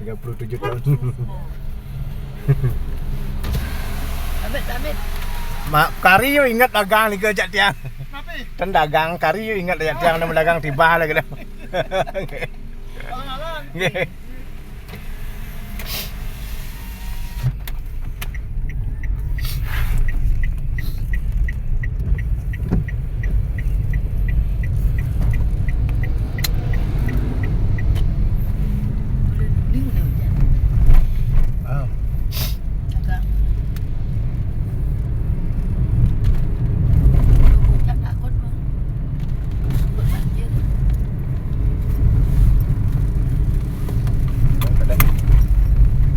37 tahun. Damit. Mak kari yo ingat dagang ni ke jak tiang. Kenapa? Kan dagang kari yo ingat jak tiang nama dagang tibah lah gitu. Alang-alang. Nggih. Ah,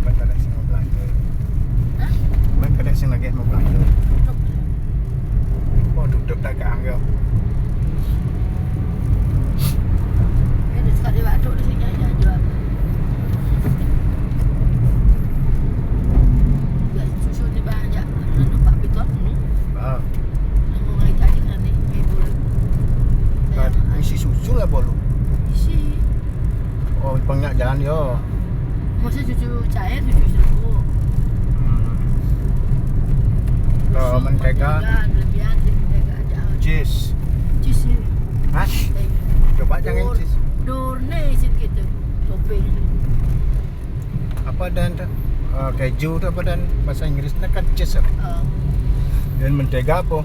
ban kada sing mau belanja. Ban kada sing lagi mau belanja. Oh, tutup dagang yo. Ah, isi susu lah bolu. Oh, banyak jalan yo. Masa cucu cair, cucu serbu. Kalau mentega, Lebihan mentega aja. cheese. Cheese ni. Hah? Coba jangan cheese. Dorne sit gitu. Topping. Apa dan keju tu apa dan bahasa Inggrisnya kan cheese. Dan mentega apa?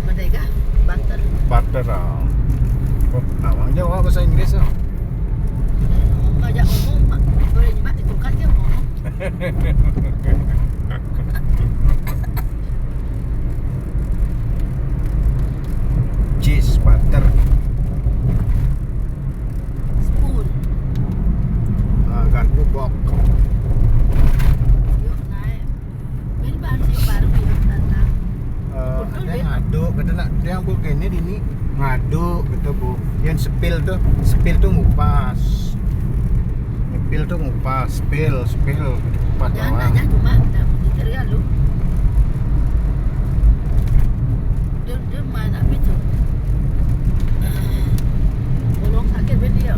Mentega, butter. Butter. Oh, namanya apa bahasa Inggris? Ngajak ngomong, Mak. Boleh nyimak di kulkas dia ngomong. Cheese, butter. Spoon. Garpu bok. Yuk naik. Ini baru yuk baru yuk datang. Ada yang ngaduk, kata nak dia yang buat ini di ni ngaduk gitu bu. Yang spill tu ngupas. Spill tu ngupas, spill ngupas Jangan bawang. nanya cuma tak mau ceria lu. Dia main apa itu? Bolong sakit dia.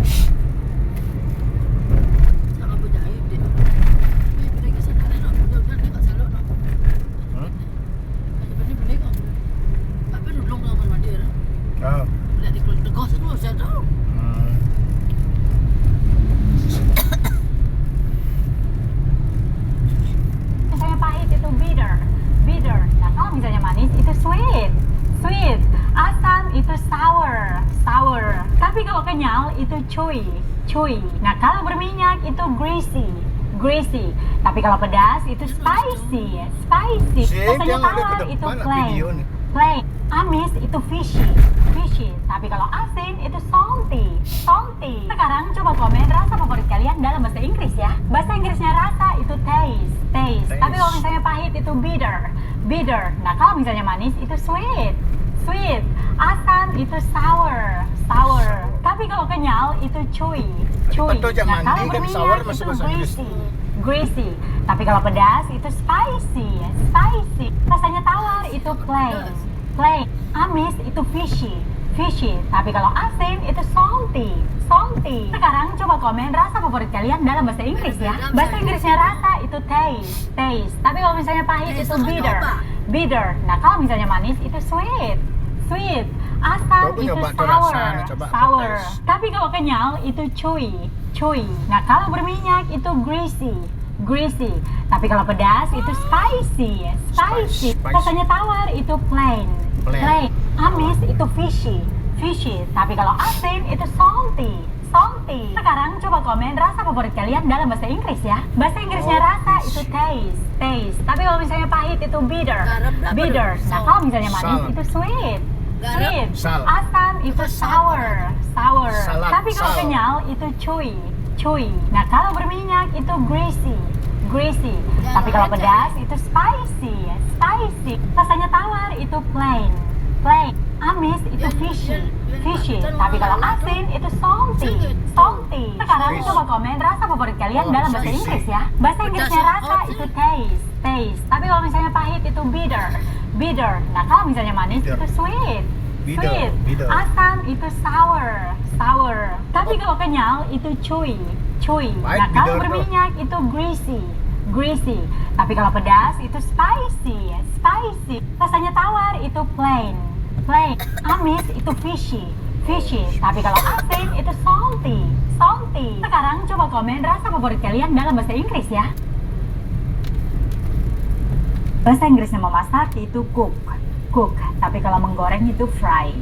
Sama berjahit dia. Benda kisah nak nak nak nak salok nak. Hmm? Benda kau. Apa duduk dengan mandi orang? Oh. Lihat di keluar semua saya tahu. Hmm. Misalnya pahit itu bitter. Nah kalau misalnya manis itu sweet. Asam itu sour. Tapi kalau kenyal itu chewy. Nah kalau berminyak itu greasy. Tapi kalau pedas itu spicy. Sip, Rasanya yang ada ke tawar itu depan lah plain. video ni. Amis itu fishy. Tapi kalau asin itu salty. Sekarang coba komen rasa favorit kalian dalam bahasa Inggris ya. Bahasa Inggrisnya rasa itu taste. Tapi kalau misalnya pahit itu bitter. Nah kalau misalnya manis itu sweet. Asam itu sour. Tapi kalau kenyal itu chewy. Betul, jak Nah mandi kalau kan berminyak sour itu masuk bahasa Inggris. greasy. Tapi kalau pedas itu spicy. Rasanya tawar itu plain. Amis itu fishy. Tapi kalau asin itu salty. Sekarang coba komen rasa favorit kalian dalam bahasa Inggris ya. Bahasa Inggrisnya rasa itu taste. Tapi kalau misalnya pahit itu bitter. Nah kalau misalnya manis itu sweet. Asam Coba itu nyoba tu rasanya, coba sour. taste. Tapi kalau kenyal itu chewy. Nah kalau berminyak itu greasy. Tapi kalau pedas itu spicy. Spicy. Rasanya tawar itu plain. Amis itu fishy. Tapi kalau asin itu salty. Sekarang coba komen rasa favorit kalian dalam bahasa Inggris ya. Bahasa Inggrisnya rasa itu taste. Tapi kalau misalnya pahit itu bitter. Nah kalau misalnya manis Salt. itu sweet. Salt. Asam itu sour. Salad. Tapi kalau kenyal itu chewy. Nah kalau berminyak itu greasy. Tapi kalau pedas itu spicy. Rasanya tawar itu plain. Amis itu fishy. Tapi kalau asin itu salty. Sekarang coba komen rasa favorit kalian dalam bahasa Inggris ya. Bahasa Inggrisnya rasa itu taste. Tapi kalau misalnya pahit itu bitter. Nah kalau misalnya manis itu sweet. sweet. Bido. Asam itu sour, sour. Tapi kalau kenyal itu chewy, chewy. Pahit, Nah kalau bido tuh. berminyak itu greasy, greasy. Tapi kalau pedas itu spicy, spicy. Rasanya tawar itu plain, plain. Amis itu fishy, fishy. Tapi kalau asin itu salty, salty. Sekarang coba komen rasa favorit kalian dalam bahasa Inggris ya. Bahasa Inggrisnya memasak itu cook, cook. Tapi kalau menggoreng itu fry,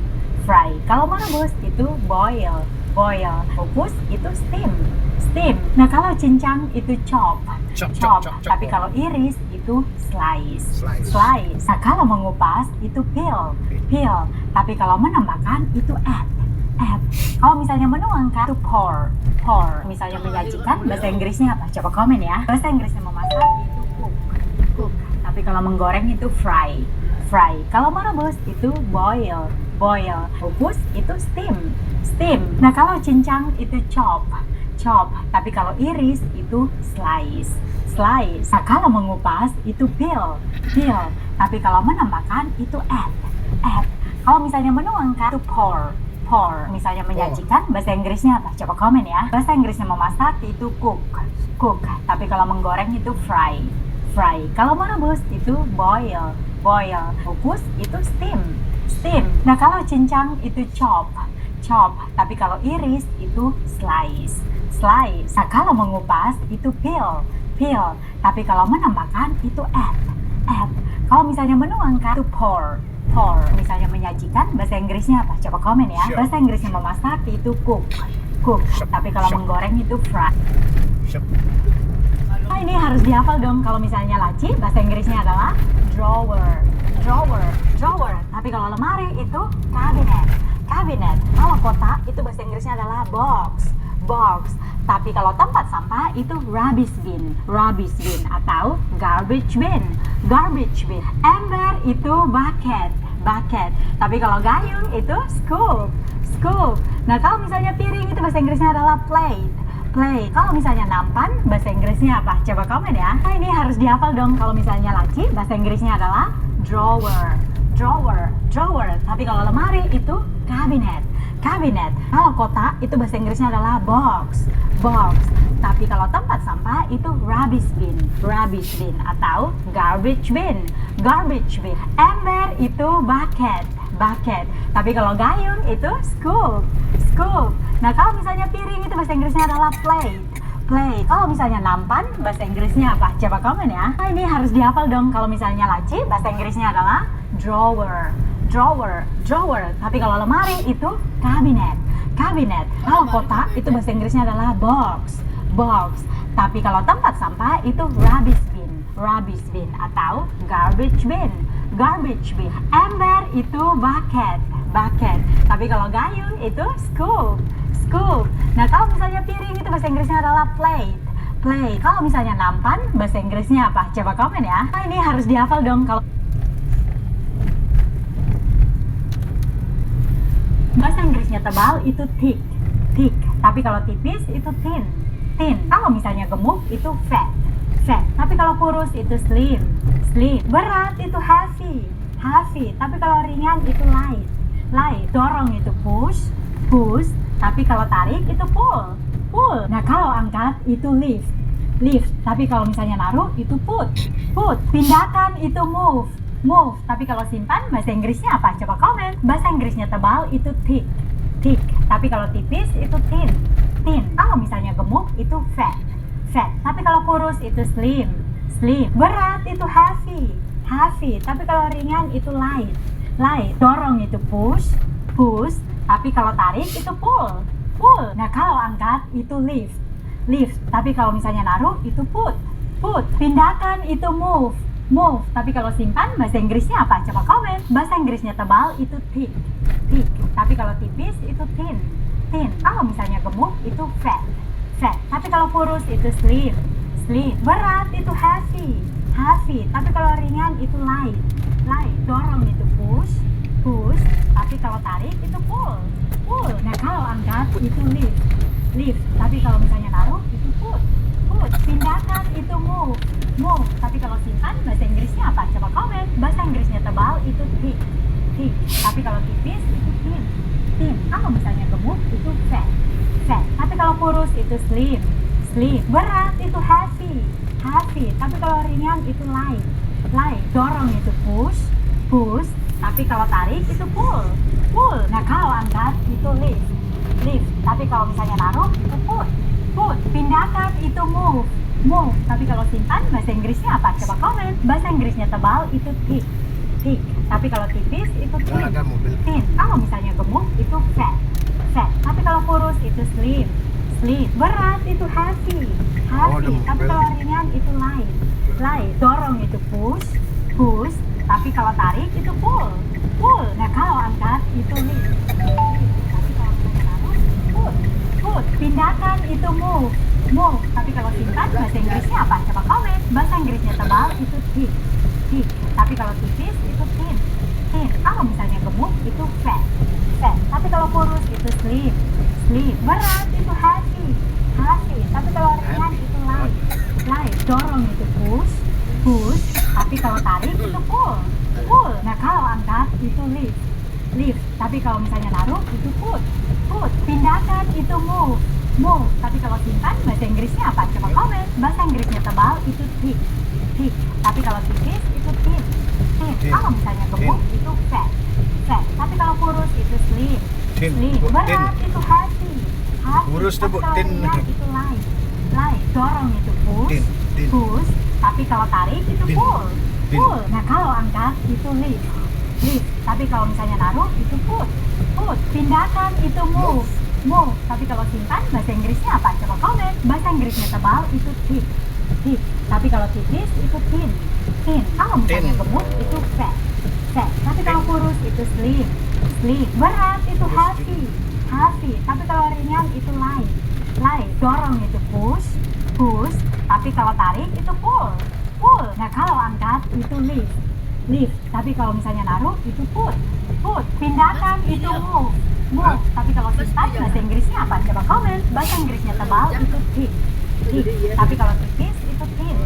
fry. Kalau merebus itu boil, boil. Kukus itu steam, steam. Nah kalau cincang itu chop, Chop, chop. chop, chop, chop. Tapi kalau iris itu slice, Slice. slice. Nah kalau mengupas itu peel, peel. Tapi kalau menambahkan itu add, add. Kalau misalnya menuangkan itu pour, pour. Misalnya menyajikan, bahasa Inggrisnya apa? Coba komen ya. Bahasa Inggrisnya memasak itu cook, cook. Tapi kalau menggoreng itu fry, fry. Kalau merebus itu boil, boil. Kukus itu steam, steam. Nah kalau cincang itu chop, chop. Tapi kalau iris itu slice, slice. Nah kalau mengupas itu peel, peel. Tapi kalau menambahkan itu add, add. Kalau misalnya menuangkan itu pour, pour. Misalnya menyajikan, bahasa Inggrisnya apa? Coba komen ya. Bahasa Inggrisnya memasak itu cook, cook. Tapi kalau menggoreng itu fry, fry. Kalau merebus itu boil, boil. Kukus itu steam, steam. Nah kalau cincang itu chop, chop. Tapi kalau iris itu slice, slice. Nah kalau mengupas itu peel, peel. Tapi kalau menambahkan itu add, add. Kalau misalnya menuangkan itu pour, pour. Misalnya menyajikan, bahasa Inggrisnya apa? Coba komen ya. Sure. Bahasa Inggrisnya memasak itu cook, cook. Sure. Tapi kalau Sure. menggoreng itu fry. Siap. Nah, ini harus dihafal dong. Kalau misalnya laci, bahasa Inggrisnya adalah drawer, drawer, drawer. Tapi kalau lemari itu cabinet, cabinet. Kalau kotak itu bahasa Inggrisnya adalah box, box. Tapi kalau tempat sampah itu rubbish bin, rubbish bin. Atau garbage bin, garbage bin. Ember itu bucket, bucket. Tapi kalau gayung itu scoop, scoop. Nah kalau misalnya piring itu bahasa Inggrisnya adalah plate, plate. Kalau misalnya nampan, bahasa Inggrisnya apa? Coba komen ya. Nah, ini harus dihafal dong. Kalau misalnya laci, bahasa Inggrisnya adalah drawer, drawer, drawer. Tapi kalau lemari itu cabinet, cabinet. Kalau kotak itu bahasa Inggrisnya adalah box, box. Tapi kalau tempat sampah itu rubbish bin, rubbish bin. Atau garbage bin, garbage bin. Ember itu bucket, bucket. Tapi kalau gayung itu scoop, scoop. Nah kalau misalnya piring itu bahasa Inggrisnya adalah plate, plate. Kalau misalnya nampan, bahasa Inggrisnya apa? Coba komen ya. Nah, ini harus dihafal dong. Kalau misalnya laci, bahasa Inggrisnya adalah drawer, drawer, drawer. Tapi kalau lemari itu cabinet, cabinet. Kalau kotak itu bahasa Inggrisnya adalah box, box. Tapi kalau tempat sampah itu rubbish bin, rubbish bin. Atau garbage bin, garbage bin. Ember itu bucket, bucket. Tapi kalau gayung itu scoop, scoop. Nah kalau misalnya piring itu bahasa Inggrisnya adalah plate, plate. Kalau misalnya nampan, bahasa Inggrisnya apa? Coba komen ya. Nah, ini harus dihafal dong. Kalau bahasa Inggrisnya tebal itu thick, thick. Tapi kalau tipis itu thin, thin. Kalau misalnya gemuk itu fat, fat. Tapi kalau kurus itu slim, slim. Berat itu heavy, heavy. Tapi kalau ringan itu light, light. Dorong itu push, push. Tapi kalau tarik itu pull, pull. Nah kalau angkat itu lift, lift. Tapi kalau misalnya naruh itu put, put. Pindahkan itu move, move. Tapi kalau simpan, bahasa Inggrisnya apa? Coba komen. Bahasa Inggrisnya tebal itu thick, thick. Tapi kalau tipis itu thin, thin. Kalau misalnya gemuk itu fat, fat. Tapi kalau kurus itu slim, slim. Berat itu heavy, heavy. Tapi kalau ringan itu light, light. Dorong itu push, push. Tapi kalau tarik itu pull, pull. Nah kalau angkat itu lift, lift. Tapi kalau misalnya naruh itu put, put. Pindahkan itu move, move. Tapi kalau simpan, bahasa Inggrisnya apa? Coba komen. Bahasa Inggrisnya tebal itu thick, thick. Tapi kalau tipis itu thin, thin. Kalau misalnya gemuk itu fat, fat. Tapi kalau kurus itu slim, slim. Berat itu heavy, heavy. Tapi kalau ringan itu light, light. Dorong itu push, push. Tapi kalau tarik itu pull, pull. Nah kalau angkat itu lift, lift. Tapi kalau misalnya naruh itu put, put. Pindahkan itu move, move. Tapi kalau simpan, bahasa Inggrisnya apa? Coba komen. Bahasa Inggrisnya tebal itu thick, thick. Tapi kalau tipis itu thin. Thin. Kalau misalnya gemuk itu fat. Fat. Tapi kalau kurus itu slim. Slim. Berat itu heavy. Heavy. Tapi kalau ringan itu light. Light. Dorong itu push. Push. Tapi kalau tarik itu pull. Pull. Nah kalau angkat itu lift. Lift. Tapi kalau misalnya naruh itu put. Put. Pindahkan itu move. Move. Tapi kalau simpan bahasa Inggrisnya apa? Coba komen. Bahasa Inggrisnya tebal itu thick. Thick. Tapi kalau tipis itu thin. Ada mobil. Thin. Kalau misalnya gemuk itu fat. Fat. Tapi kalau kurus itu slim. Slim. Berat itu heavy. Heavy. ada Tapi mobil. kalau ringan itu light. Light. Dorong itu push. Push. Tapi kalau tarik itu pull. Pull. Nah kalau angkat itu lift. Lift. Tapi kalau misalnya taruh put. Put. Pindahkan itu move. Move. Tapi kalau simpan bahasa Inggrisnya apa? Coba komen. Bahasa Inggrisnya tebal itu thick. Thick. Tapi kalau tipis itu thin. Thin. Kalau misalnya gemuk itu fat. Fat. Tapi kalau kurus itu slim. Slim. Berat itu heavy. Heavy. Tapi kalau ringan itu light. Light. Dorong itu push. Push. Tapi kalau tarik itu pull. Pull. Nah kalau angkat itu lift. Lift. Tapi kalau misalnya naruh itu put. Put. Pindahkan itu move. Move. Tapi kalau simpan bahasa Inggrisnya apa? Coba komen. Bahasa Inggrisnya tebal itu thick. Thick. Tapi kalau tipis itu thin. Thin. Thin. Kalau misalnya gemuk itu fat. Fat. Tapi kalau kurus itu slim. Thin. Slim. Bu, Berat thin. itu heavy. Heavy. Kurus tuh, Tapi Bu, kalau thin. ringan itu light. Light. Dorong itu push. Thin. Thin. Push. Tapi kalau tarik itu Thin. pull. Thin. Pull. Nah kalau angkat itu lift. Lift. Tapi kalau misalnya naruh itu put. Put. Pindahkan itu move. Move. Tapi kalau simpan bahasa Inggrisnya apa? Coba komen. Bahasa Inggrisnya tebal itu thick. Thick. Tapi kalau tipis itu thin. Thin. Kalau misalnya Thin. gemuk itu fat. Fat. Tapi kalau kurus itu slim. Slim. Berat itu heavy. Heavy. Tapi kalau ringan itu light. Light. Dorong itu push. Push. Tapi kalau tarik itu pull. Pull. Nah kalau angkat itu lift. Lift. Tapi kalau misalnya naruh itu put. Put. Pindahkan itu move. Move. Tapi kalau simpan bahasa Inggrisnya apa? Coba komen. Bahasa Inggrisnya tebal itu thick. Thick. Tapi kalau tipis itu thin.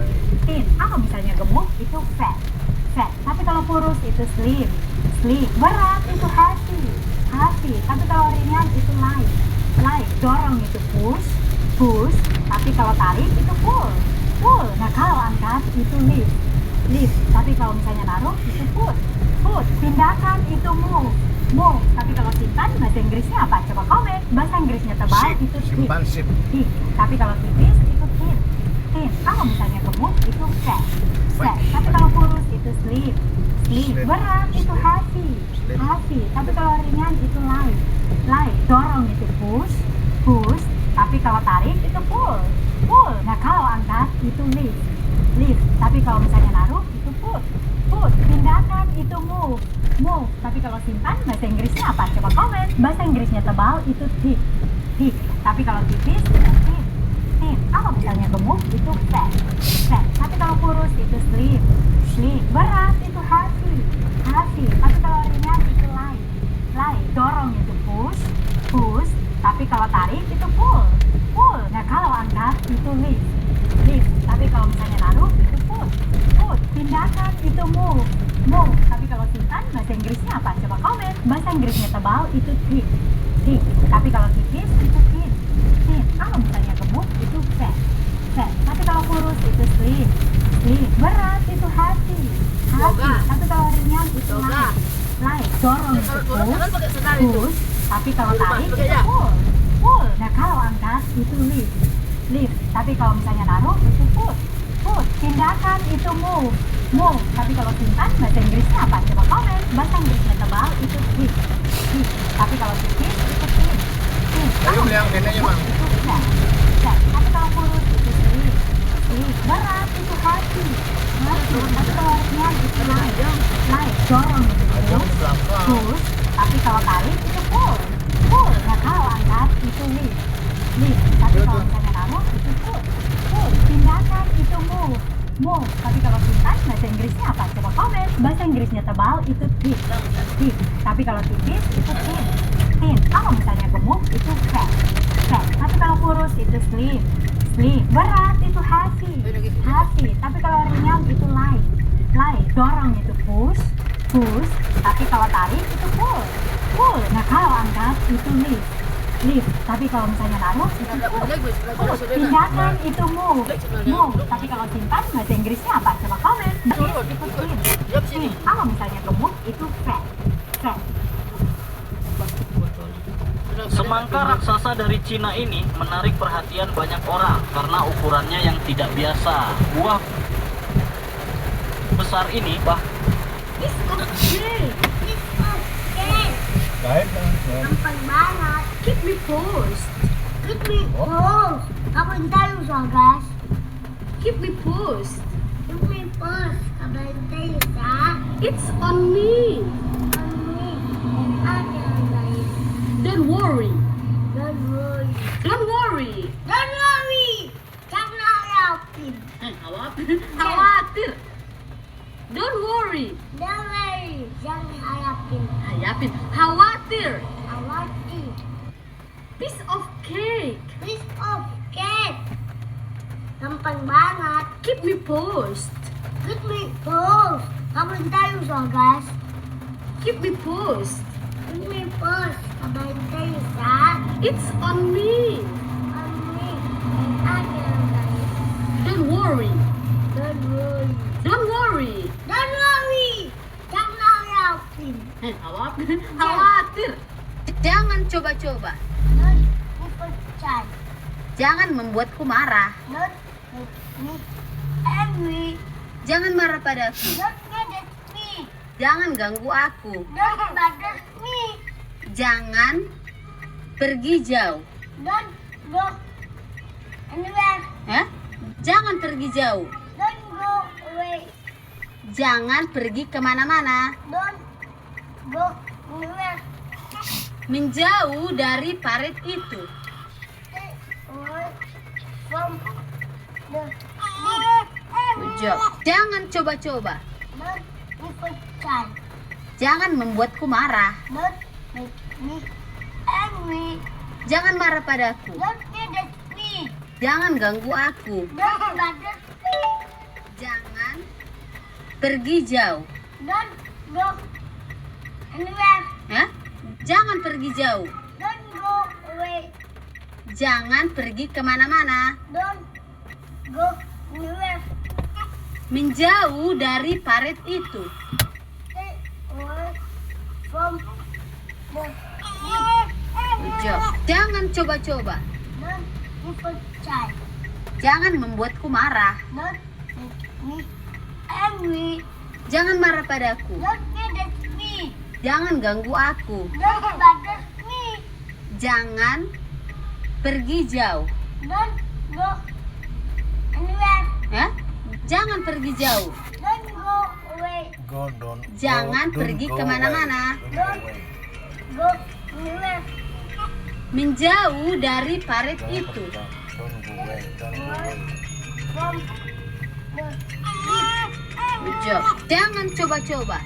Thin. Kalau misalnya gemuk itu fat. Fat. Tapi kalau kurus itu slim. Slim. Berat itu heavy. Heavy. Tapi kalau ringan itu light. Light. Dorong itu push. Push. Tapi kalau tarik itu pull. Pull. Nah kalau angkat itu lift. Lift. Tapi kalau misalnya naruh itu put. Put. Pindahkan itu move. Move. Tapi kalau simpan bahasa Inggrisnya apa? Coba komen. Bahasa Inggrisnya tebal Sip. itu thick. Simpan sip. Thick. Tapi kalau tipis itu thin. Thin. Kalau misalnya gemuk itu fat. Fat. Tapi kalau kurus itu slim. Slim. Slim. Berat itu heavy. Slim. Heavy. Tapi kalau ringan itu light. Light. Dorong itu push. Push. Tapi kalau tarik itu pull. Pull. Nah kalau angkat itu lift. Lift. Tapi kalau misalnya naruh itu put. Put. Pindahkan itu move. Move. Tapi kalau simpan bahasa Inggrisnya apa? Coba komen. Bahasa Inggrisnya tebal itu thick. Thick. Tapi kalau tipis itu thin. Thin. Kalau misalnya gemuk itu fat. Fat. Tapi kalau kurus itu slim. Slim. Berat itu heavy. Heavy. Tapi kalau ringan itu light. Light. Dorong itu push. Push. Tapi kalau tarik itu pull. Pull. Nah kalau angkat itu lift. Lift. Tapi kalau misalnya naruh itu put. Put. Pindahkan itu move. Move. Tapi kalau simpan bahasa Inggrisnya apa? Coba komen. Bahasa Inggrisnya tebal itu thick. Thick. Tapi kalau tipis itu thin. Thin. Kalau misalnya gemuk itu fat. Fat. Tapi kalau kurus itu slim. Slim. Berat itu heavy. Heavy. Tapi kalau ringan itu light. Light. Dorong itu push. Push. Tapi kalau tarik itu pull. Pull. Nah kalau angkat itu lift. Lift. Tapi kalau misalnya naruh itu put. Put. Pindahkan itu move. Move. Tapi kalau simpan bahasa Inggrisnya apa? Coba komen. Bahasa Inggrisnya tebal itu thick. Thick. Tapi kalau tipis itu thin. Thin. Ayo beli yang ini aja, Bang. Itu fat. Fat. Tapi kalau kurus itu slim. Slim. Berat itu heavy. Heavy. Tapi kalau ringan itu light. Light. Dorong itu Ada push. di belakang. Push. Tapi kalau tarik itu pull. Pull. Nah kalau angkat itu lift. Lift. Tapi kalau misalnya naruh itu put. Put. Pindahkan itu move. Move. Tapi kalau simpan bahasa Inggrisnya apa? Coba komen. Bahasa Inggrisnya tebal itu thick. Thick. Tapi kalau tipis itu thin. Thin. Kalau misalnya gemuk itu fat. Fat. Tapi kalau kurus itu slim. Slim. Berat itu heavy. Heavy. Tapi kalau ringan itu light. Light. Dorong itu push. push, tapi kalau tarik itu pull. Pull. Nah kalau angkat itu lift. Lift. Tapi kalau misalnya naruh itu pull. Pull. Pindahkan itu move. Move. Tapi kalau simpan bahasa Inggrisnya apa? Coba komen. Kalau misalnya ke move itu fat. Fat. Semangka raksasa dari Cina ini menarik perhatian banyak orang karena ukurannya yang tidak biasa. Buah besar ini It's okay. Baik lah. Gampang banget. Keep me post. Keep me post. Kapan tayo sa gas? Keep me post. Keep me post. Kapan tayo sa? It's on me. On me. Don't worry. Don't worry. Don't worry. Don't worry. Jangan khawatir. Khawatir. Don't worry. Don't worry. Jangan khawatir. Hayapin. Khawatir. Khawatir. Piece of cake. Piece of cake. Gampang banget. Keep me post. Keep me post. Kapan tayo sa gas? Keep me post. Keep me post. Kapan tayo sa? It's on me. On me. Don't worry. Don't worry. Don't worry. Don't worry. Jangan khawatir. Khawatir. Jangan coba-coba. Don't percaya. Jangan membuatku marah. Don't make me angry. Jangan marah padaku. Don't get me. Jangan ganggu aku. Don't bother me. Jangan pergi jauh. Don't go anywhere. Jangan pergi jauh. Don't go away. Jangan pergi kemana-mana. Don't go anywhere. Menjauh dari parit itu. Stay away from the Good job. Jangan coba-coba. Don't percaya. Jangan membuatku marah. Don't make me angry. Jangan marah padaku. Don't get me. Jangan ganggu aku. Don't bother me. Jangan pergi jauh. Don't go anywhere. Jangan pergi jauh. Don't go away. Jangan pergi kemana-mana. Don't go anywhere. Menjauh dari parit itu. Stay away from the Good job. Jangan coba-coba. Don't percaya. Jangan membuatku marah. Don't make me angry. Jangan marah padaku. Don't get me. Jangan ganggu aku. Don't bother me. Jangan pergi jauh. Don't go anywhere. Jangan pergi jauh. Don't go away. Jangan pergi kemana-mana. Don't go anywhere. Menjauh dari parit itu. Good job. Jangan coba-coba.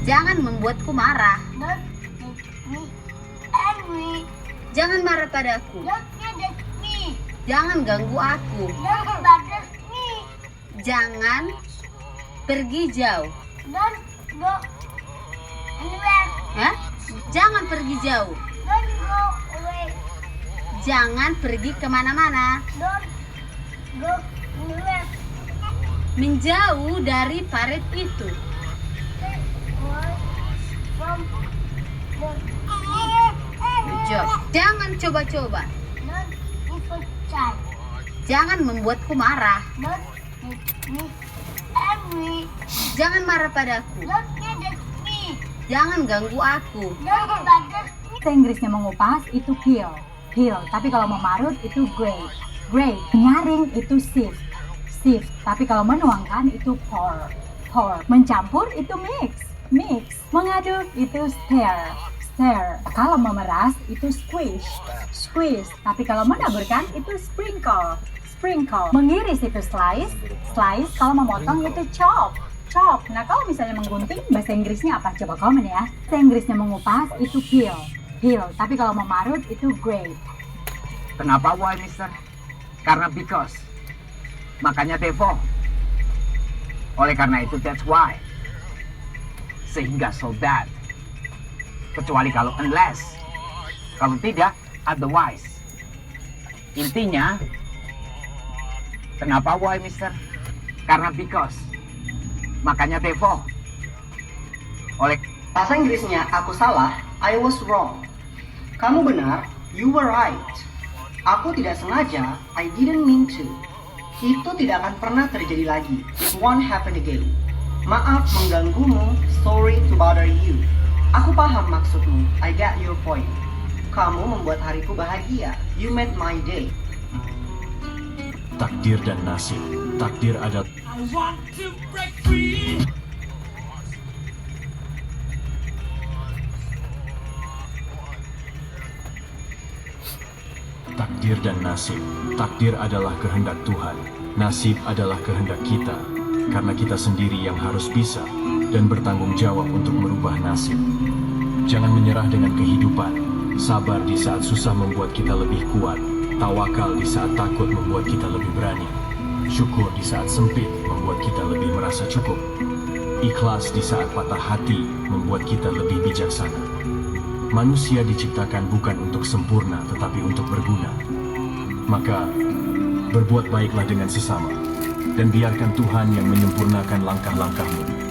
Jangan membuatku marah. Jangan marah padaku. Jangan ganggu aku. Jangan pergi jauh. Jangan pergi jauh. Jangan pergi kemana-mana. Menjauh dari parit itu. Good job. Jangan coba-coba. Jangan membuatku marah. Jangan marah padaku. Jangan ganggu aku. Bahasa Inggrisnya mengupas itu peel. Peel. Tapi kalau memarut itu grate. Grate. Menyaring itu sift. Sift. Tapi kalau menuangkan itu pour. Pour. Mencampur itu mix. Mix. Mengaduk itu stir. Stir. Kalau memeras itu squish. Squeeze. Tapi kalau menaburkan itu sprinkle. Sprinkle. Mengiris itu slice. Slice. Kalau memotong itu chop. Chop. Nah kalau misalnya menggunting bahasa Inggrisnya apa? Coba komen ya. Bahasa Inggrisnya mengupas itu peel. Peel. Tapi kalau memarut itu grate. Kenapa why, mister? Karena because. Makanya Devo. Oleh karena itu, that's why. Sehingga so that. Kecuali kalau unless. Kalau tidak, otherwise. Intinya, kenapa why, mister? Karena because. Makanya therefore. Oleh Bahasa Inggrisnya aku salah, I was wrong. Kamu benar, you were right. Aku tidak sengaja, I didn't mean to. Itu tidak akan pernah terjadi lagi. It won't happen again. Maaf mengganggumu, sorry to bother you. Aku paham maksudmu, I get your point. Kamu membuat hariku bahagia, you made my day. Takdir dan nasib. Takdir adalah takdir dan nasib. Takdir adalah kehendak Tuhan. Nasib adalah kehendak kita. Karena kita sendiri yang harus bisa dan bertanggung jawab untuk merubah nasib. Jangan menyerah dengan kehidupan. Sabar di saat susah membuat kita lebih kuat. Tawakal di saat takut membuat kita lebih berani. Syukur di saat sempit membuat kita lebih merasa cukup. Ikhlas di saat patah hati membuat kita lebih bijaksana. Manusia diciptakan bukan untuk sempurna tetapi untuk berguna. Maka, berbuat baiklah dengan sesama dan biarkan Tuhan yang menyempurnakan langkah-langkahmu.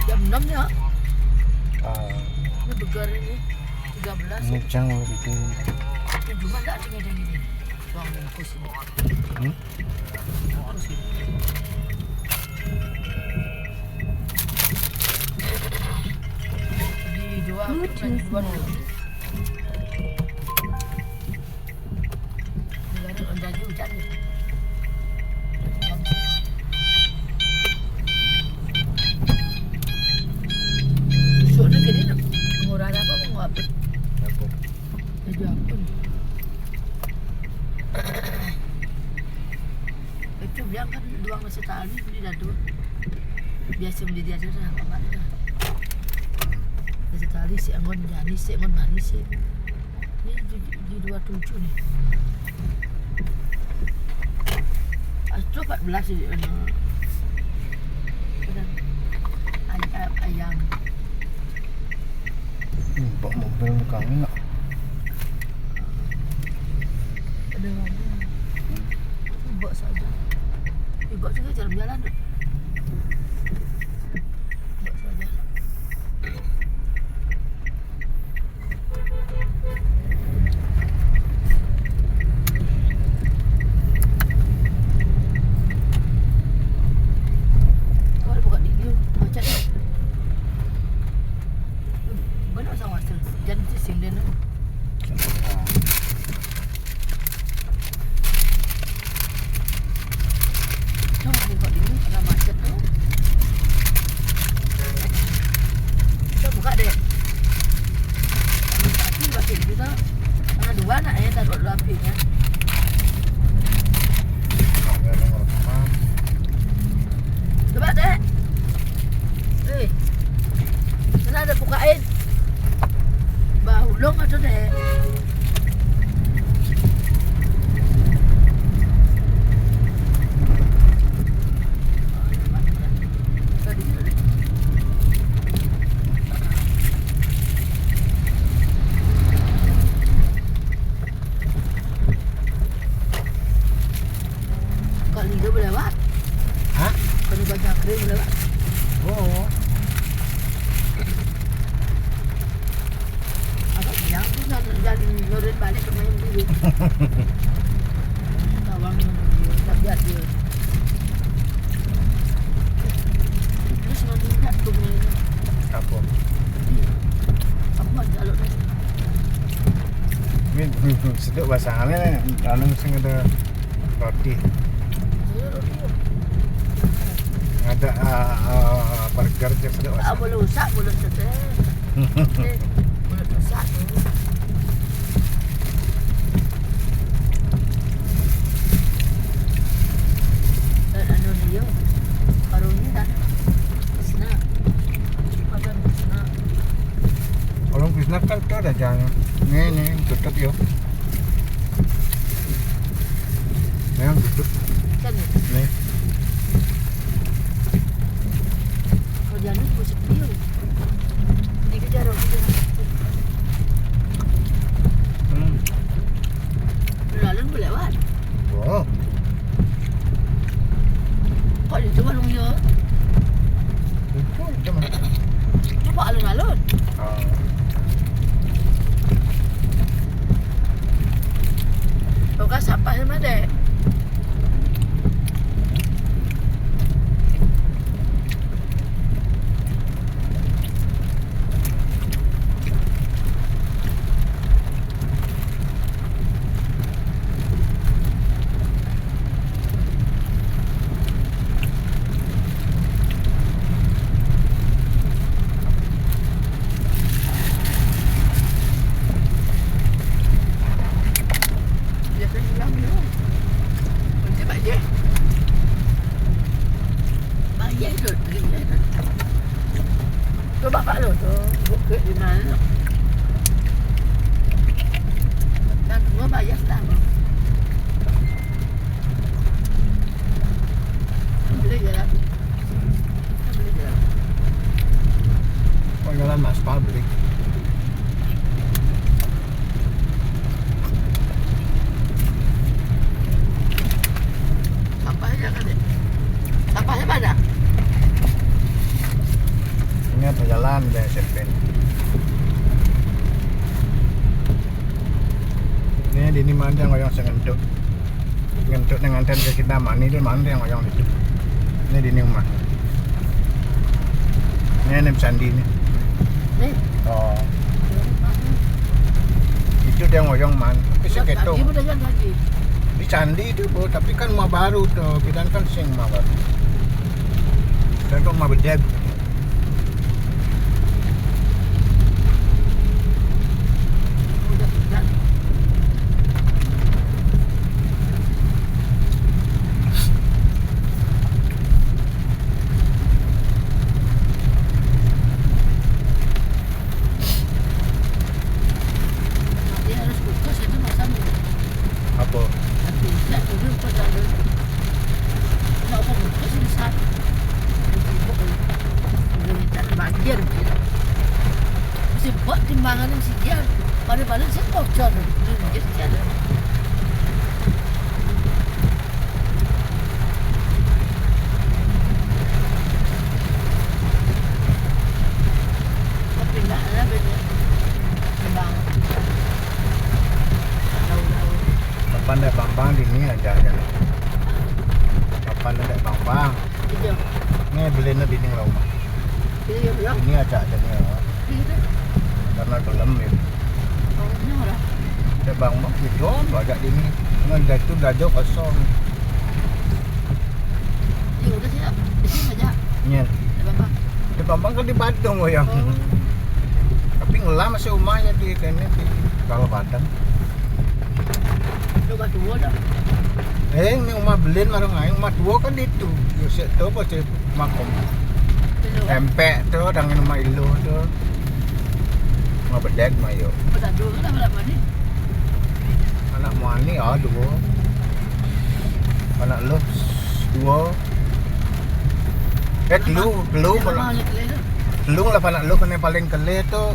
Jam 6 ya? Ini begar ini 13. Ini jangan itu. Ini cuma tak ada ini. Bang bungkus ini. Bungkus ini. Di dua dulu. Ini ada jadi hujan nih. Soalnya gini murah apa mau apa? Jadi apa? Itu bilang kan doang setali beli dadu. Biasa beli dia aja sama mana. Setali si angon jani si angon manis sih. Ini di 27 nih. Astro 14 sih ayam. Bawa mobil kami nggak? Ada mobil. Bawa saja. Bawa juga jalan-jalan. Bawa saja. Kau ada buka di dia macet. Benar sama tu. Jangan sing dia nak. Cuma buka di dia macet tu. Pak Liga berlewat. Hah? Kalau banyak kering berlewat. Oh. Agak bilang tuh dan nurun balik ke main dulu. Tawang dia, tak biar dia. Terus nanti tak tu main. Apa? Kamu ada alok ni. Ini seduk pasangannya dalam sing ada roti. Ada burger je seduk Ah, pasang. boleh rusak, boleh setel. Boleh rusak tu. Dan anu dia, baru ni dah. Senang. Makan senang. Orang bisnes kan tu ada jangan. Ni tutup yo. Yang tutup Kan ni. ni. Kalau dia ni pusat dia. Ni kerja orang dia. Lalu berlewat. Oh, Kau itu warung dia. itu je mah. Nampak alun-alun. Ah. Kau kan sampah sama dek. Dia kan bilang dia. Macam baje. Baje tu, dia tu. Tu bapak lu tu, bukit di mana? Kan semua bayar sama. Beli je lah. Beli je lah. Kau jalan mas pabrik. Sampahnya kan dek. Sampahnya mana? Ini ada jalan dari Serpen. Ini di mana yang orang sengentuk. Ngentuk dengan ten ke kita mana ni mana yang orang itu. Ini di ni rumah. Ini Sandi ni. Ni. Oh, itu dia ngoyong man. Tapi saya Tadi ketung. pun dah jalan lagi. Di Candi tu bro, tapi kan rumah baru tu. Kita kan sing rumah baru. Dan kan rumah bedeg. Udah jalan. Dia harus fokus itu masalah. Apa? Tapi tak turun pada ada. Nak apa fokus di sana. Dia tak banjir. Mesti buat timbangan yang sekian. Pada-pada saya bocor. Dia sekian. Tapi enggak ada beda. Timbang. Tahu-tahu. Kapan ada bambang di ni aja aja. Kapan ada bambang? Itu. Ni beli ni di ni rumah. Itu ya. Ini aja aja ni. Itu. Karena gelem ni. Oh, ni orang. Ada bambang itu agak di ni. Dengan dah tu dah jauh kosong. Ini udah siap. Di sini saja. Ni. Ada apa? Ada bambang kan di Badung ngoyong. Oh. Tapi ngelam masih rumahnya di kene di kalau Padang. Lu batu dah. Ni rumah belin marang aing, rumah tua kan di tu. Yo sik tu apa sih makom. Empek tu dengan rumah ilu tu. Rumah bedeg mah yo. Pada dulu kan berapa ni? Anak muani dua. Anak lu dua. Lu lu lah anak lu kan yang paling kele tu.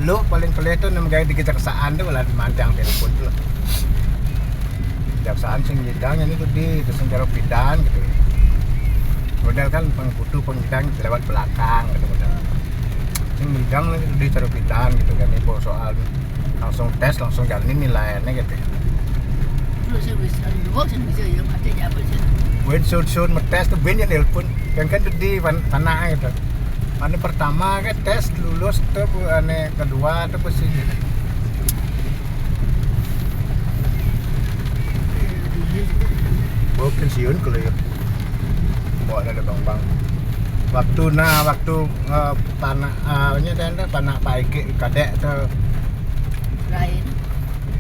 Lu paling kele tu nama gaya di kejaksaan tu lah mantang telepon tu. kejaksaan sing nyidang ini tuh di terus jaro bidan gitu. Model kan pengkutu penyidang lewat belakang gitu model. Sing nyidang lagi tuh di jaro bidan gitu kan ini soal langsung tes langsung jalanin nilainya gitu. Terus saya bisa dua saya bisa yang ada apa sih? Wen sun metes tuh ben yang nelpon kan tuh di panah gitu. Ane pertama kan tes lulus tuh ane kedua tuh pasti gitu. Bawa pensiun kalau ya bawa ada bang waktu tanah tanah paike kadek tuh Lain.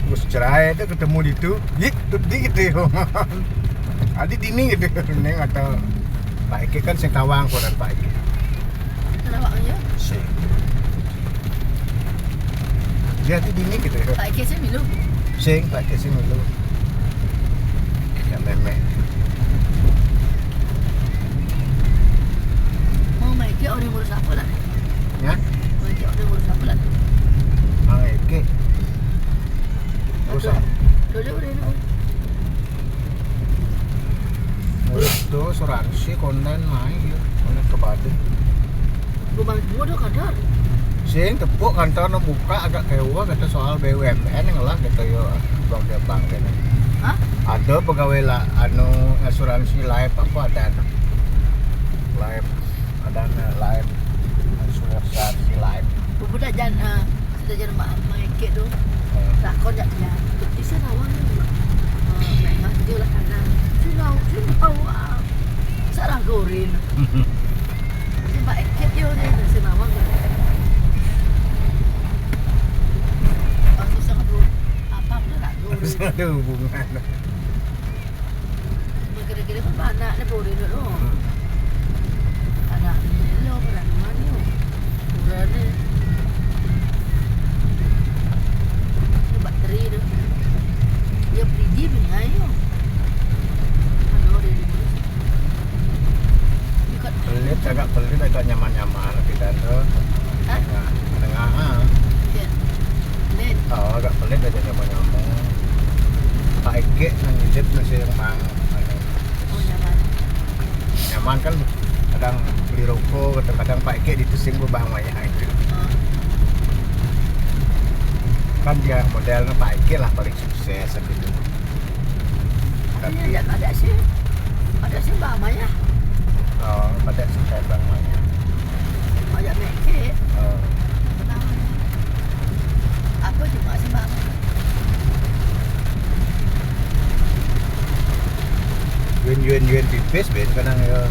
terus cerai itu ketemu di itu tuh di gitu adi dini gitu neng atau paike kan sing kawang koran paike Terawaknya. sih dia di dini gitu Pak Ike saya minum. sing paike sing dulu ya memek Mau Mike orang ngurus apa lah? ya Mike orang ngurus apa lah? mang eke terus Dulu udah ini. itu asuransi konten main ya konten kebatin Rumah gua udah kadar. sing tepuk kantor no buka agak kewa kata soal BUMN yang lah kata yo bang kene Hah? ada pegawai lah anu asuransi life apa ada life ada life asuransi life Budak jangan sudah jangan Mike tu. Rakon tak dia. Bisa rawang. Memang dia lah kanan. Sunau. Sarang gorin. Si Pak Ike dia ni senawang. Aku sangat bro. Apa pun tak gorin. ada hubungan Kira-kira pun anak ni gorin tu. Anak ni lo peranan ni. Kurang ni. Baterai tu. Dia pergi dengan ayo. Ano dia ni. Dekat pelit agak nyaman kita tuh Hah? tengah dia. Net. agak pelit aja nyaman Pak Eke nang hidup nasi yang mang Oh nyaman. nyaman kan kadang beli rokok kadang Pak Eke ditusing bang maya itu kan dia modelnya Pak Eke lah paling sukses gitu Tapi ada sih. Ada sih Mbak Maya. pada sukses bang maya Ajak make. Apa cuma sih Mbak Maya? Yuen pipis ben kadang ya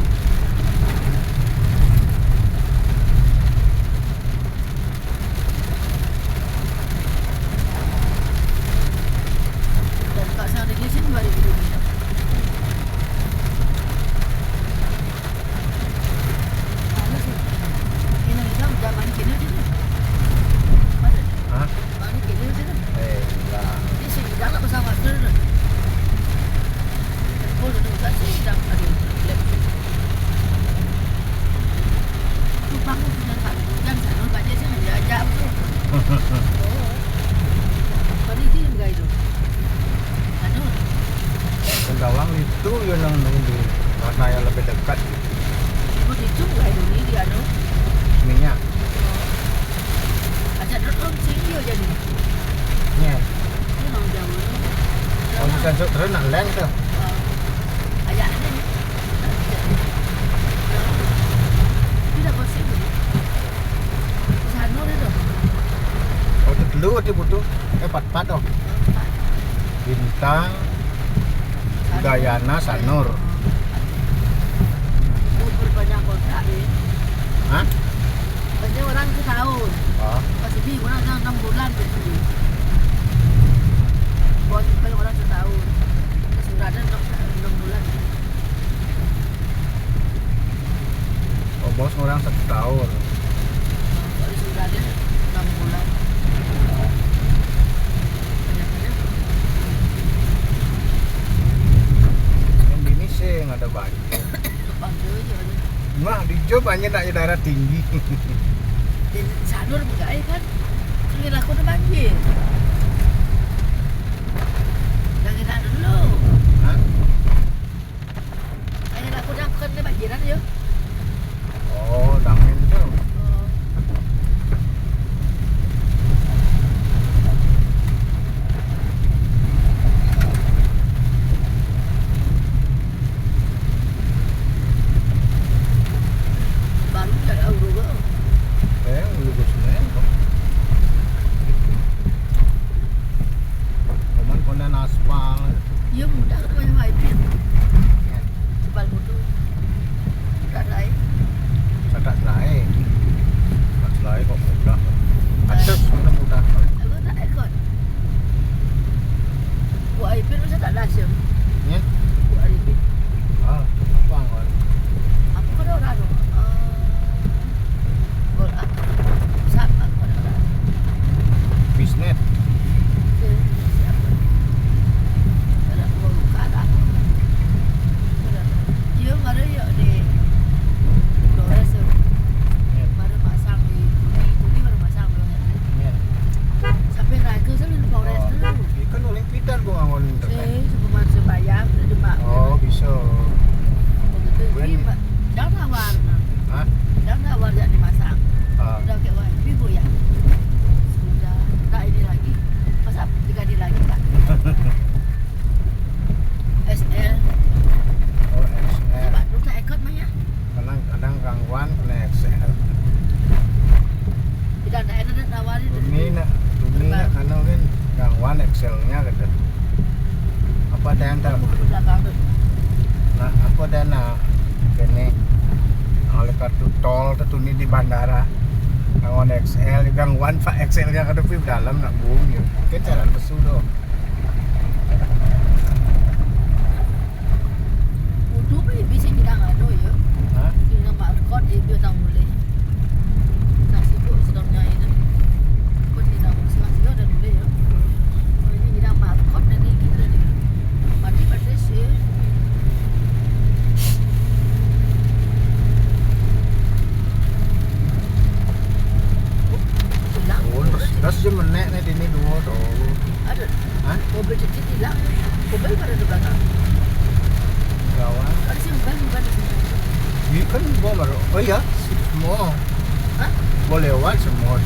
Dan kat sana dia sini 2000 dunia. Mana sih? Ini macam zaman kini je tu. Mana? hah Mana kini je tu. lah Dia sini dah nak bersama tu. Boleh tu tak sih dah ada lab. Tu bangun dengan Pak Jam sana kat dia sini dia ajak tu. Oh. Pani dia enggak itu. Anu, Sengkawang itu yang di mana yang lebih dekat ibu itu enggak itu ni dia anu. minyak Ajak dorong sini dia jadi. nya Dia orang Jawa. kalau bisa terus nak leng tuh Ajak dia ni. Dia dah bersih tu. Sana dia tu. oh itu dulu dia butuh pat oh Bintang Udayana Sanur Berbanyak kontrak ni. hah Pasal orang tu tahun. oh Pasal ni orang 6 bulan tu. Bos kalau orang setahun. Surat dia 6 bulan. bos orang 1 tahun Kalau surat dia 6 bulan. yang ini sih nggak ada banyak Panggil je. mah di Job banyak nak daerah tinggi Sanur bergaya kan. Kira aku dah panggil. Dah kita dulu. Nya. Bu Arifin. Ah, apa ngol? Aku kan orang dong. Gol apa? Siapa aku orang? Bisnet. Siapa? Ada gol kada. Dia mana ya di Flores. Baru pasang di Tuni baru pasang belum ya? Nya. Sampai ragu sampai di Flores dulu. Ikan Olimpiadan gua ngol internet. Cuma supaya udah demak. Oh, bisa. Begitu ini Pak. Jangan tawar. Hah? Jangan tawar jangan dimasang. Ah. Udah kayak wifi bu ya. Sudah. Tak ini lagi. Masa diganti lagi tak? SL. Oh, XL. Coba lu tak ikut mah ya. Kadang gangguan kena XL. Tidak ada enak tawarin. Ini nak anu kan gangguan XL-nya gitu. Apa ada yang tak? Belakang tu. Nah, apa ada nak kene oleh kartu tol tu ni di bandara gangguan XL, gangguan Pak XL-nya kada pi dalam nak bung ya. Mungkin cara besu doh. Untuk bisa kita ngado ya. Hah? Kita markot itu tak boleh. Nasi bu sedang nyai tu. Kau tidak masih ada dulu ya. Ini kita markot nanti kita ni. Mati sih. Terus je menek ni dini dua tu. Ada. Hah? Mobil cicit hilang. Mobil pada di belakang. Kawan. Ada sih mobil bukan di sini. Ini kan bawa baru. Oh ya, semua. Hah? Boleh lewat semua.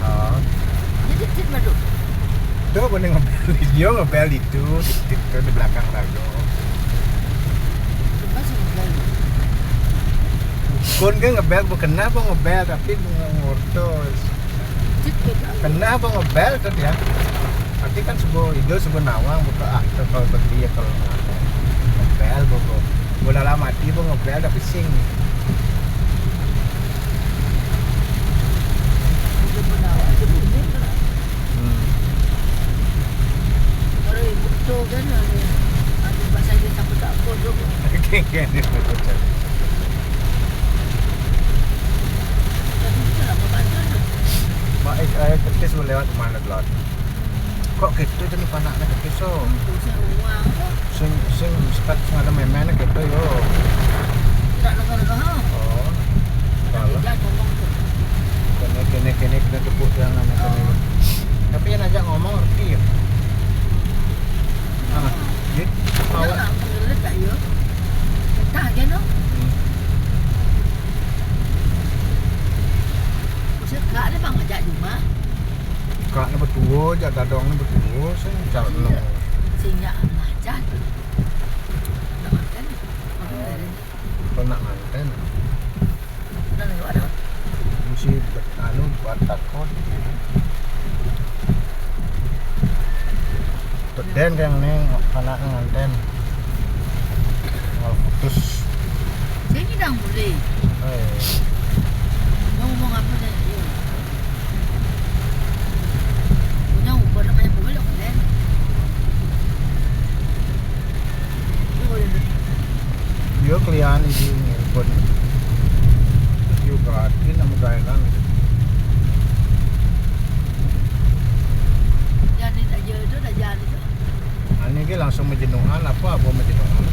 Ah. Tu boleh ngebel. Dia ngebel itu di belakang lagu. Kon kan ngebel bukan apa ngebel tapi ngurtus. Kenapa ngebel tu dia? Nanti kan sebuah nawang buka kalau berdiri kalau ngebel bobo. Bola lama mati bo ngebel tapi sing. Baik, kertas boleh lewat mana gelot? Kok gitu jadi panaknya kertas so? Sing sekat ada memen gitu yo. Oh, kalau kene kita tepuk jangan kene. Tapi yang ajak ngomong ngerti ya. Ah, jadi awak Kak ada bang ngajak cuma kaknya berdua, jak dadongnya berdua, saya cakap dulu. sehingga ngajak. Tak makan. Kau nak manten, Udah lewat dah. mesti anu buat takut. Teden yang neng anak nganten, mau putus. Saya ni dah boleh. Ngomong apa dah? Punya ubah nak banyak boleh kan? Dia kelian di sini pun. Dia gratis nama gailan. Jadi tak je tu dah jadi tu. Ini ke langsung menjenuhan apa menjenuhan?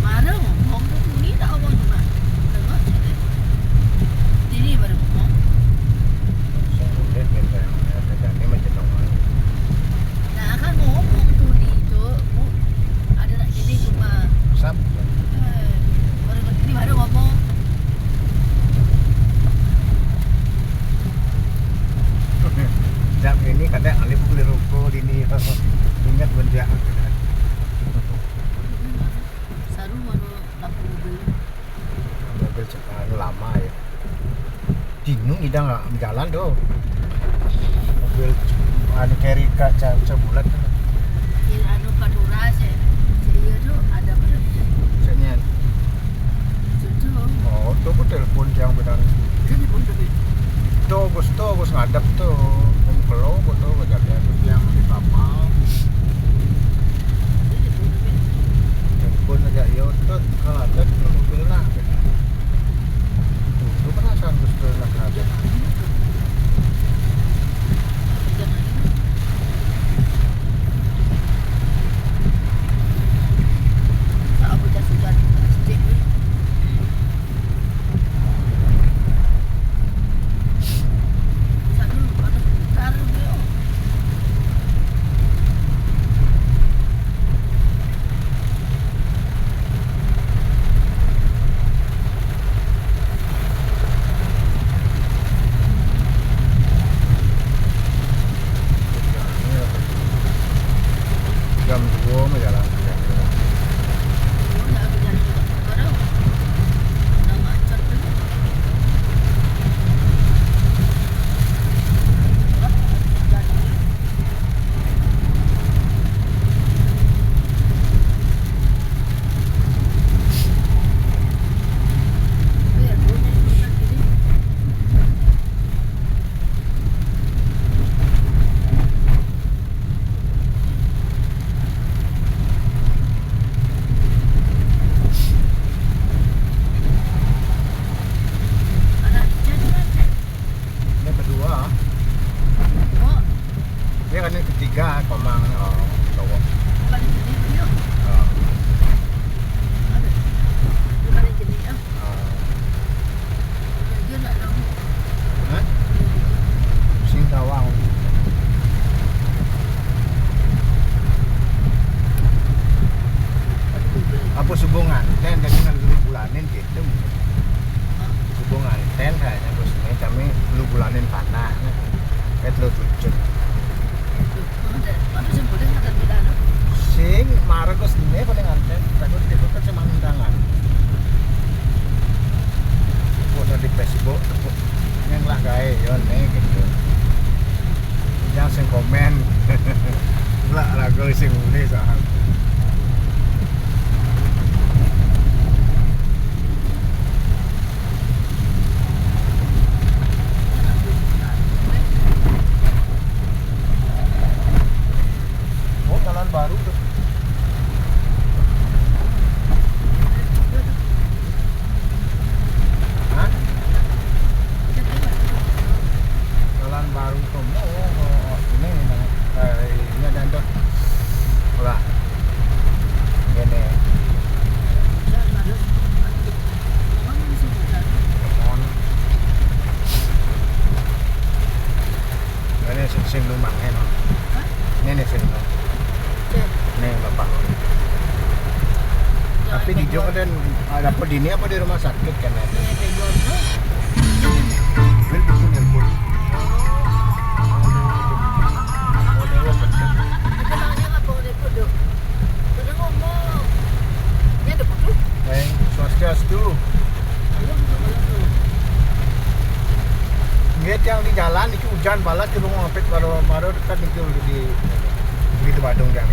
Marah ngomong tu ni tak ngomong cuma. Tengok. Ini baru ngomong. Saya boleh benda yang ada jadi menjenuhan. Nah kan ngomong tu ni tu. Ada nak jadi cuma. Sab. Baru ni baru ngomong. Jam ini kadang alih beli rokok ini ingat benda Saru mana lampu mobil cepat lama ya. Dinung ida nggak jalan doh. Mobil anu carry kaca bulat kan. ini anu kadura saya. Saya tu ada pada Senyan. situ. Oh, tu pun telepon yang benar. Jadi pun bos ngadep tuh kumpul betul kejadian itu yang di kapal pun aja yotot kadet mobil lah itu perasaan betul lah kadet jam 2 menjalan ini berdua dia kan yang ketiga komang cowok Singkawang apa hubungan ten dengan bulanin gitu hubungan ten kayaknya bos ini kami lu bulanin panah lo tujuh sing maragos ini paling anten takut dibuka cuma undangan foto di Facebook yang lah gaya yon gitu jangan sing komen lah ragu sing mulai soal jalan baru tuh hah? Jalan baru tuh ini ada tuh lah ini ini sing lumayan ini sing nih bapak tapi di Jogja kan ada apa di ini apa di rumah sakit kan ada bil bikin handphone swastiastu lihat yang di jalan itu hujan balas ke rumah ngapit baru dekat itu di Badung kan.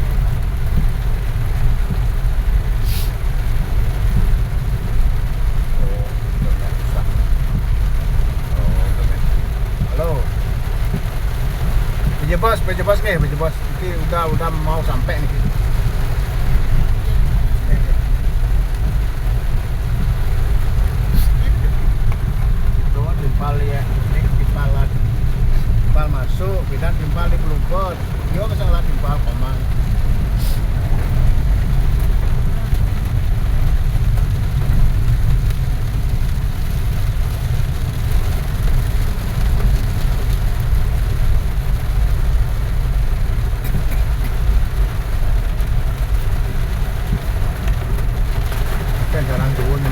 Halo. Peja bos nih, peja bos. Ini udah mau sampai nih. Tuh timpal ya, ini timpal masuk, kita timpal di Peluput. Dia kesalahan timpal komang. Jalan turun.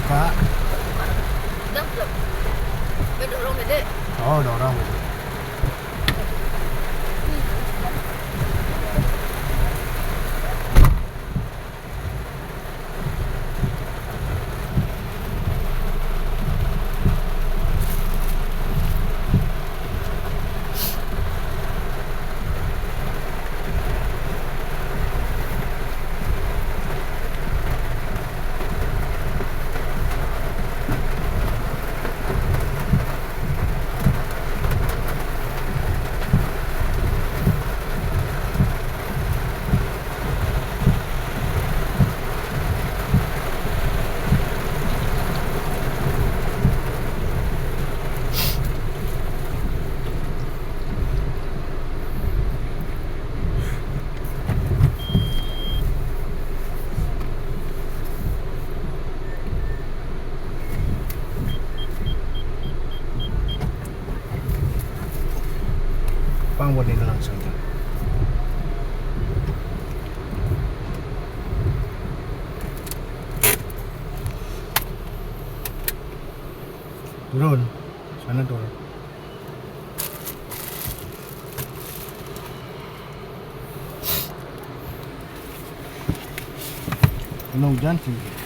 Kak. Oh, dorong. Gampang buat ini langsung. Turun, sana turun. Kena hujan sih.